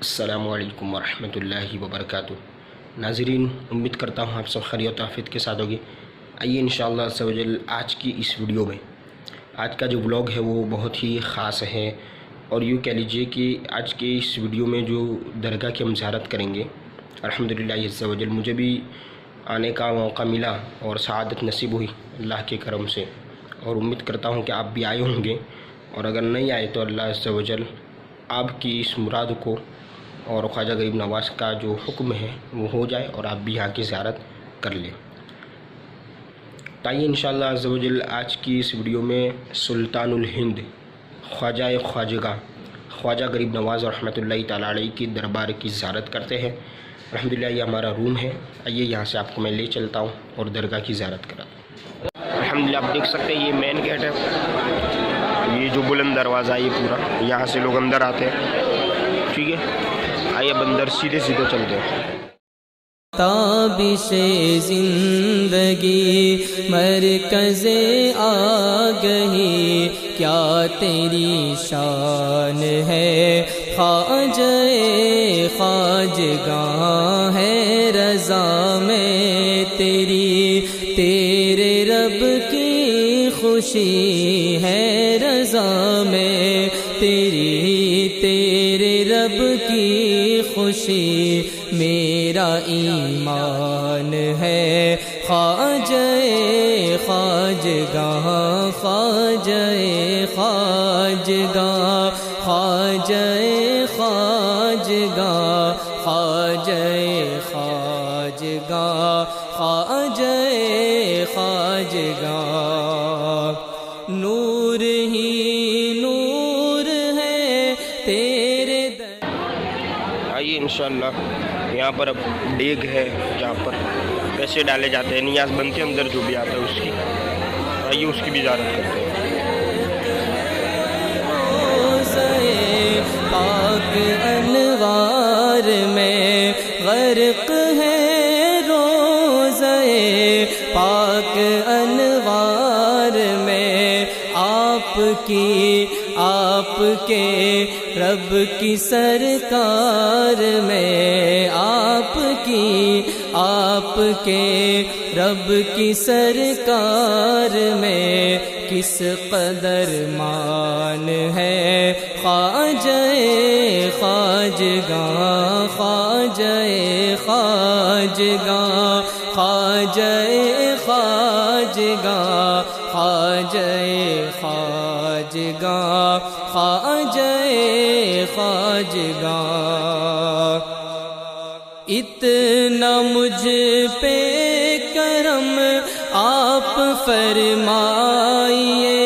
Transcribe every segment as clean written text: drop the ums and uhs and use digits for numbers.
السلام علیکم ورحمۃ اللہ وبرکاتہ۔ ناظرین، امید کرتا ہوں آپ سب خیریت و عافیت کے ساتھ ہوگی۔ آئیے انشاءاللہ عز و جل آج کی اس ویڈیو میں آج کا جو ولاگ ہے وہ بہت ہی خاص ہے، اور یوں کہہ لیجئے کہ آج کے اس ویڈیو میں جو درگاہ کی ہم زیارت کریں گے، الحمدللہ عز و جل مجھے بھی آنے کا موقع ملا اور سعادت نصیب ہوئی اللہ کے کرم سے، اور امید کرتا ہوں کہ آپ بھی آئے ہوں گے، اور اگر نہیں آئے تو اللہ عز و جل آپ کی اس مراد کو اور خواجہ غریب نواز کا جو حکم ہے وہ ہو جائے اور آپ بھی یہاں کی زیارت کر لیں۔ تائیے انشاءاللہ عز و جل آج کی اس ویڈیو میں سلطان الہند خواجہ خواجگاہ خواجہ غریب نواز رحمۃ اللہ تعالیٰ علیہ کی دربار کی زیارت کرتے ہیں۔ الحمدللہ یہ ہمارا روم ہے، آئیے یہاں سے آپ کو میں لے چلتا ہوں اور درگاہ کی زیارت کراتا ہوں۔ الحمدللہ آپ دیکھ سکتے ہیں یہ مین گیٹ ہے، یہ جو بلند دروازہ ہے یہ پورا، یہاں سے لوگ اندر آتے ہیں، ٹھیک ہے۔ آئیے اب اندر سیدھے چلتے ہیں۔ تابش زندگی مرکز آگہی کیا تیری شان ہے، خواجہ خواجگاہ ہے رضا میں تیری، تیرے رب کی خوشی ہے رضا میں تیری، تیرے رب کی خوشی میرا ایمان ہے، خواجہ خواجگاہ خواجہ خواجگاہ خواجہ خواجگاہ خواجہ خواجگاہ خواجہ خواجگاہ، نور ہی نور ہے تیرے آئیے انشاءاللہ یہاں پر اب ڈیگ ہے جہاں پر پیسے ڈالے جاتے ہیں، نیاز بنتے ہیں اندر جو بھی آتا ہے اس کی، آئیے اس کی بھی زیارت کرتے ہیں۔ پاک انوار میں غرق ہے روزہ پاک انوار میں، آپ کے رب کی سرکار میں، آپ کے رب کی سرکار میں کس قدر مان ہے، خواجہ خواجگاہ خواجہ خواجگاہ خواجہ خواجگاہ خواجہ خواجگاہ خواجہ خواجگاہ، اتنا مجھ پہ کرم آپ فرمائیے،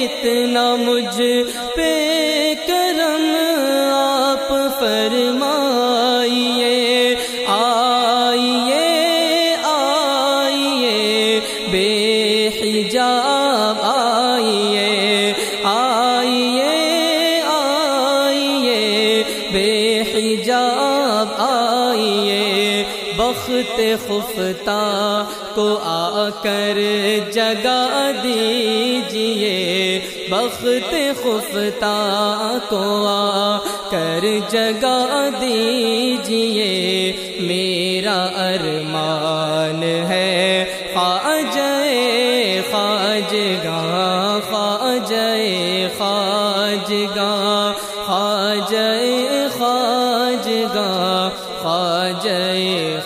اتنا مجھ پہ کرم آپ فرمائیے، آئیے آئیے بے حجاب آئیے، آئیے آئیے بے حجاب آئیے، بخت خفتہ کو آ کر جگا دیجئے، بخت خفتہ کو آ کر جگا دیجئے، میرا ارمان ہے خواجہ خواجگاہ خواجہ خواجگاہ خواجہ خواجگاہ خواجہ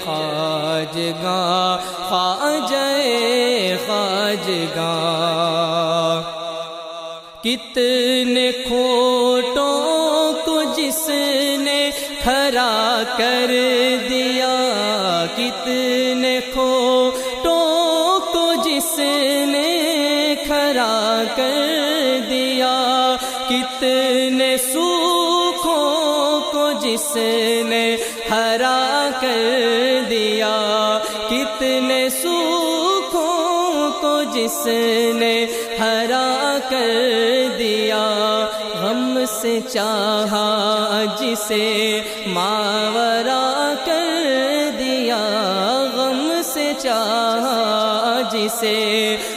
خواجگاہ خواجہ خواجگاہ، کتنے کھوٹوں کو جس نے کھڑا کر دیا، کتنے کھوٹوں کو جس نے کھڑا کر دیا، کتنے سوکھوں کو جس نے ہرا کر دیا، کتنے سوکھوں کو جس نے ہرا کر دیا، غم سے چاہا جسے ماورا کر دیا، غم سے چاہا جسے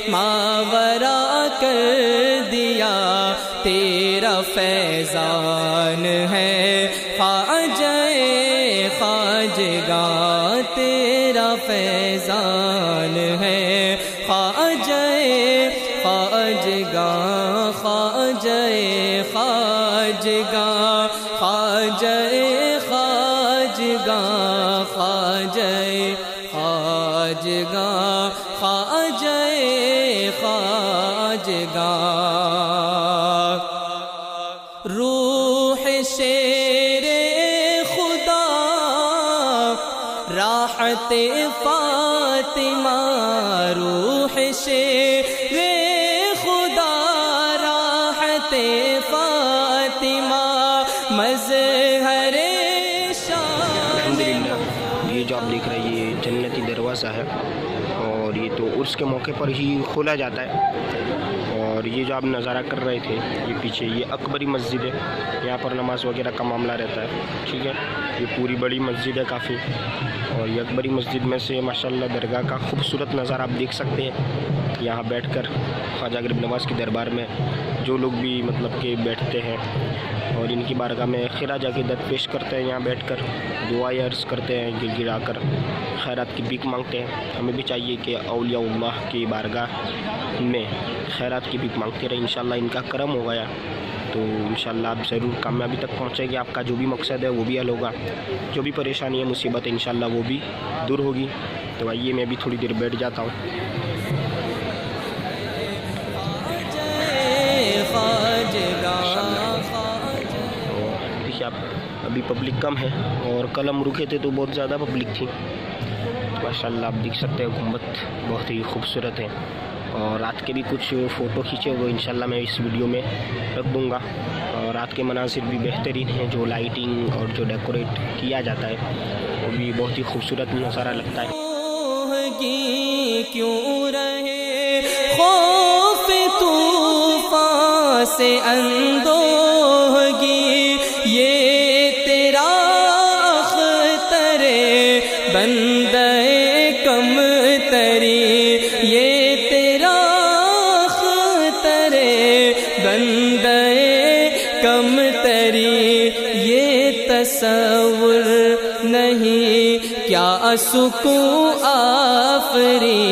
ماورا کر دیا، تیرا فیضان ہے خواجہ خواجگاں خواجہ خواجگاں خواجہ خواجگاں خواجہ خواجگاں روح شیر خدا راحت فاطمہ روح شیر خدا راحت فاطمہ مظہر الحمدللہ یہ جو آپ دیکھ رہے ہیں یہ جنتی دروازہ ہے اور یہ تو عرس کے موقع پر ہی کھولا جاتا ہے. اور یہ جو آپ نظارہ کر رہے تھے یہ پیچھے یہ اکبری مسجد ہے, یہاں پر نماز وغیرہ کا معاملہ رہتا ہے. ٹھیک ہے, یہ پوری بڑی مسجد ہے کافی, اور یہ اکبری مسجد میں سے ماشاءاللہ درگاہ کا خوبصورت نظارہ آپ دیکھ سکتے ہیں. یہاں بیٹھ کر خواجہ غریب نواز کی دربار میں جو لوگ بھی مطلب کہ بیٹھتے ہیں اور ان کی بارگاہ میں خراج عقیدت پیش کرتے ہیں, یہاں بیٹھ کر دعائیں عرض کرتے ہیں, گر گرا کر خیرات کی بھیک مانگتے ہیں. ہمیں بھی چاہیے کہ اولیاء اللہ کی بارگاہ میں خیرات کی بھیک مانگتے رہے. انشاءاللہ ان کا کرم ہو گیا تو انشاءاللہ آپ ضرور کامیابی تک پہنچیں گے. آپ کا جو بھی مقصد ہے وہ بھی حل ہوگا, جو بھی پریشانی ہے مصیبت ہے انشاءاللہ وہ بھی دور ہوگی. تو آئیے میں بھی تھوڑی دیر بیٹھ جاتا ہوں. دیکھیے آپ ابھی پبلک کم ہے, اور کل ہم رکے تھے تو بہت زیادہ پبلک تھی. ماشاءاللہ آپ دیکھ سکتے ہیں گنبد بہت ہی خوبصورت ہے, اور رات کے بھی کچھ فوٹو کھینچے وہ انشاءاللہ میں اس ویڈیو میں رکھ دوں گا. اور رات کے مناظر بھی بہترین ہیں, جو لائٹنگ اور جو ڈیکوریٹ کیا جاتا ہے وہ بھی بہت ہی خوبصورت نظارہ لگتا ہے. کیوں رہے خوف طوفان سے اندوہگی یہ تیرا اختر بندہ کم تری یہ تیرا اختر بندہ کم تری یہ تصور نہیں کیا سکون آفری